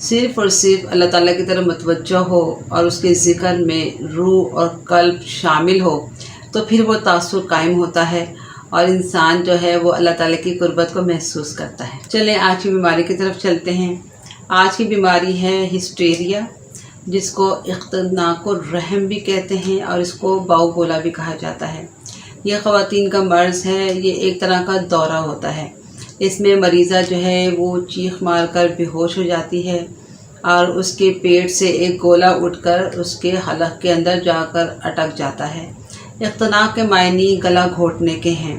صرف اور صرف اللہ تعالیٰ کی طرف متوجہ ہو اور اس کے ذکر میں روح اور قلب شامل ہو تو پھر وہ تاثر قائم ہوتا ہے اور انسان جو ہے وہ اللہ تعالیٰ کی قربت کو محسوس کرتا ہے۔ چلیں آج کی بیماری کی طرف چلتے ہیں۔ آج کی بیماری ہے ہسٹیریا، جس کو اختناق الرحم بھی کہتے ہیں اور اس کو باؤ گولا بھی کہا جاتا ہے۔ یہ خواتین کا مرض ہے، یہ ایک طرح کا دورہ ہوتا ہے۔ اس میں مریضہ جو ہے وہ چیخ مار کر بے ہوش ہو جاتی ہے اور اس کے پیٹ سے ایک گولا اٹھ کر اس کے حلق کے اندر جا کر اٹک جاتا ہے۔ اختناق کے معنی گلا گھونٹنے کے ہیں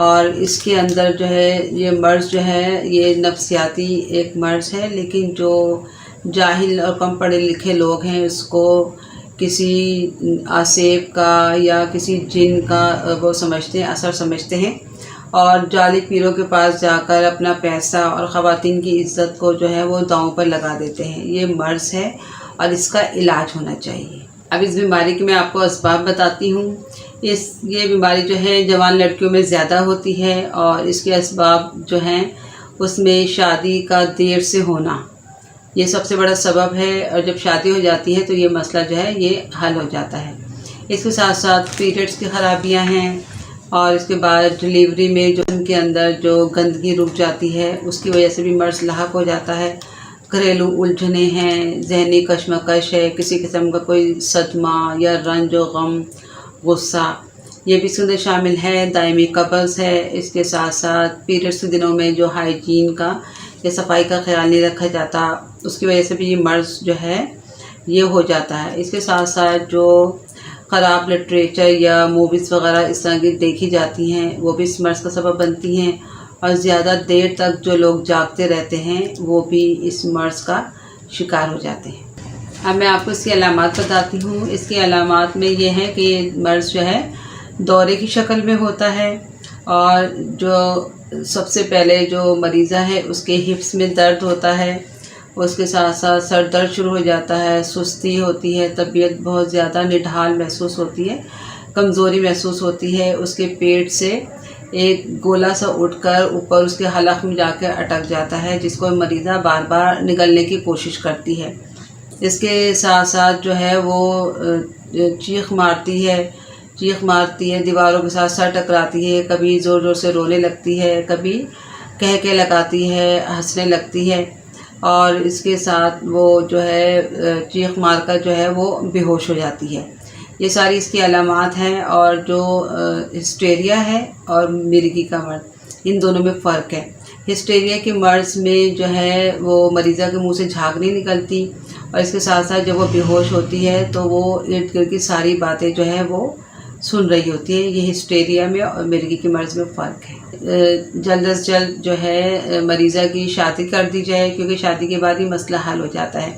اور اس کے اندر جو ہے یہ مرض جو ہے یہ نفسیاتی ایک مرض ہے، لیکن جو جاہل اور کم پڑھے لکھے لوگ ہیں اس کو کسی آسیب کا یا کسی جن کا وہ سمجھتے ہیں، اثر سمجھتے ہیں اور جعلی پیروں کے پاس جا کر اپنا پیسہ اور خواتین کی عزت کو جو ہے وہ داؤں پر لگا دیتے ہیں۔ یہ مرض ہے اور اس کا علاج ہونا چاہیے۔ اب اس بیماری کے میں آپ کو اسباب بتاتی ہوں۔ یہ بیماری جو ہے جوان لڑکیوں میں زیادہ ہوتی ہے اور اس کے اسباب جو ہیں اس میں شادی کا دیر سے ہونا یہ سب سے بڑا سبب ہے، اور جب شادی ہو جاتی ہے تو یہ مسئلہ جو ہے یہ حل ہو جاتا ہے۔ اس کے ساتھ ساتھ پیریڈز کی خرابیاں ہیں اور اس کے بعد ڈلیوری میں جو ان کے اندر جو گندگی رک جاتی ہے اس کی وجہ سے بھی مرض لاحق ہو جاتا ہے۔ گھریلو الجھنیں ہیں، ذہنی کشمکش ہے، کسی قسم کا کوئی صدمہ یا رنج و غم، غصہ یہ بھی اس کے اندر شامل ہے۔ دائمی قبض ہے، اس کے ساتھ ساتھ پیریڈز کے دنوں میں جو ہائیجین کا یا صفائی کا خیال نہیں رکھا جاتا اس کی وجہ سے بھی یہ مرض جو ہے یہ ہو جاتا ہے۔ اس کے ساتھ ساتھ جو خراب لٹریچر یا موویز وغیرہ اس طرح کی دیکھی جاتی ہیں وہ بھی اس مرض کا سبب بنتی ہیں، اور زیادہ دیر تک جو لوگ جاگتے رہتے ہیں وہ بھی اس مرض کا شکار ہو جاتے ہیں۔ اب میں آپ کو اس کی علامات بتاتی ہوں۔ اس کی علامات میں یہ ہے کہ یہ مرض جو ہے دورے کی شکل میں ہوتا ہے، اور جو سب سے پہلے جو مریضہ ہے اس کے ہپس میں درد ہوتا ہے، اس کے ساتھ ساتھ سر درد شروع ہو جاتا ہے، سستی ہوتی ہے، طبیعت بہت زیادہ نڈھال محسوس ہوتی ہے، کمزوری محسوس ہوتی ہے، اس کے پیٹ سے ایک گولا سا اٹھ کر اوپر اس کے حلق میں جا کے اٹک جاتا ہے، جس کو مریضہ بار بار نگلنے کی کوشش کرتی ہے۔ اس کے ساتھ ساتھ جو ہے وہ چیخ مارتی ہے، دیواروں کے ساتھ سر ٹکراتی ہے، کبھی زور زور سے رونے لگتی ہے، کبھی کہہ لگاتی ہے، ہنسنے لگتی ہے، اور اس کے ساتھ وہ جو ہے چیخ مار کر جو ہے وہ بے ہوش ہو جاتی ہے۔ یہ ساری اس کی علامات ہیں، اور جو ہسٹیریا ہے اور مرگی کا مرض ان دونوں میں فرق ہے۔ ہسٹیریا کے مرض میں جو ہے وہ مریضہ کے منہ سے جھاگ نہیں نکلتی، اور اس کے ساتھ ساتھ جب وہ بے ہوش ہوتی ہے تو وہ ارد گرد کی ساری باتیں جو ہے وہ سن رہی ہوتی ہے۔ یہ ہسٹیریا میں اور مرگی کے مرض میں فرق ہے۔ جلد از جلد جو ہے مریضہ کی شادی کر دی جائے، کیونکہ شادی کے بعد ہی مسئلہ حل ہو جاتا ہے۔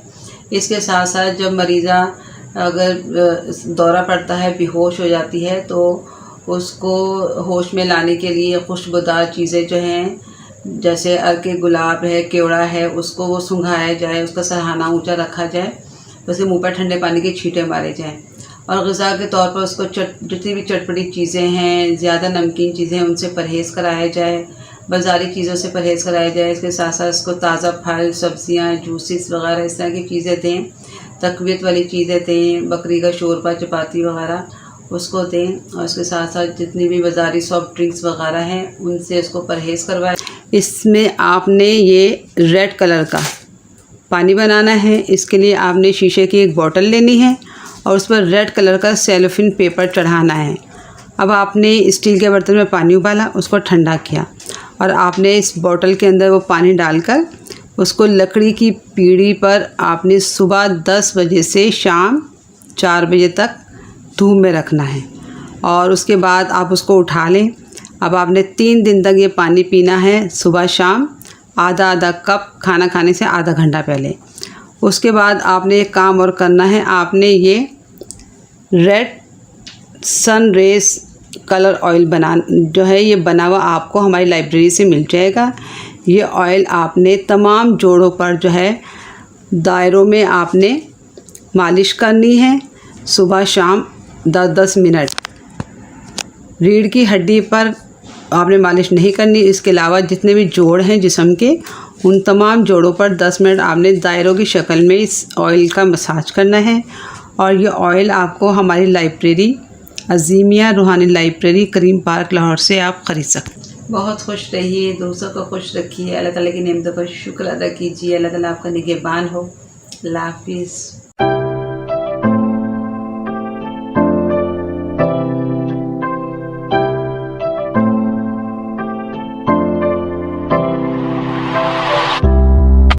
اس کے ساتھ ساتھ جب مریضہ اگر دورہ پڑتا ہے، بے ہوش ہو جاتی ہے، تو اس کو ہوش میں لانے کے لیے خوشبودار چیزیں جو ہیں جیسے عرق گلاب ہے، کیوڑا ہے، اس کو وہ سنگھایا جائے، اس کا سرہانہ اونچا رکھا جائے، اس کے منہ پر ٹھنڈے پانی کے چھینٹے مارے جائیں، اور غذا کے طور پر اس کو جتنی بھی چٹپٹی چیزیں ہیں، زیادہ نمکین چیزیں ہیں، ان سے پرہیز کرایا جائے، بازاری چیزوں سے پرہیز کرایا جائے۔ اس کے ساتھ ساتھ اس کو تازہ پھل، سبزیاں، جوسز وغیرہ اس طرح کی چیزیں دیں، تقویت والی چیزیں دیں، بکری کا شوربہ، چپاتی وغیرہ اس کو دیں، اور اس کے ساتھ ساتھ جتنی بھی بازاری سافٹ ڈرنکس وغیرہ ہیں ان سے اس کو پرہیز کروائے۔ اس میں آپ نے یہ ریڈ کلر کا پانی بنانا ہے۔ اس کے لیے آپ نے شیشے کی ایک بوٹل لینی ہے اور اس پر ریڈ کلر کا سیلوفین پیپر چڑھانا ہے۔ اب آپ نے اسٹیل کے برتن میں پانی ابالا، اس کو ٹھنڈا کیا، اور آپ نے اس بوٹل کے اندر وہ پانی ڈال کر اس کو لکڑی کی پیڑھی پر آپ نے صبح 10 بجے سے شام 4 بجے تک دھوپ میں رکھنا ہے، اور اس کے بعد آپ اس کو اٹھا لیں۔ اب آپ نے 3 دن تک یہ پانی پینا ہے، صبح شام آدھا کپ، کھانا کھانے سے آدھا گھنٹہ پہلے۔ اس کے بعد آپ نے ایک کام اور کرنا ہے، آپ نے یہ ریڈ سن ریز کلر آئل جو ہے یہ بنا ہوا آپ کو ہماری لائبریری سے مل جائے گا۔ یہ آئل آپ نے تمام جوڑوں پر جو ہے دائروں میں آپ نے مالش کرنی ہے، صبح شام 10 منٹ۔ ریڑھ کی ہڈی پر آپ نے مالش نہیں کرنی. اس کے علاوہ جتنے بھی جوڑ ہیں جسم کے ان تمام جوڑوں پر 10 منٹ آپ نے دائروں کی شکل میں اس آئل کا مساج کرنا ہے. اور یہ آئل آپ کو ہماری لائبریری عظیمیہ روحانی لائبریری کریم پارک لاہور سے آپ خرید سکتے ہیں. بہت خوش رہیے، دوستوں کو خوش رکھیے، اللہ تعالیٰ کی نعمتوں کا شکر ادا کیجیے. اللہ تعالیٰ آپ کا نگہبان ہو. اللہ حافظ.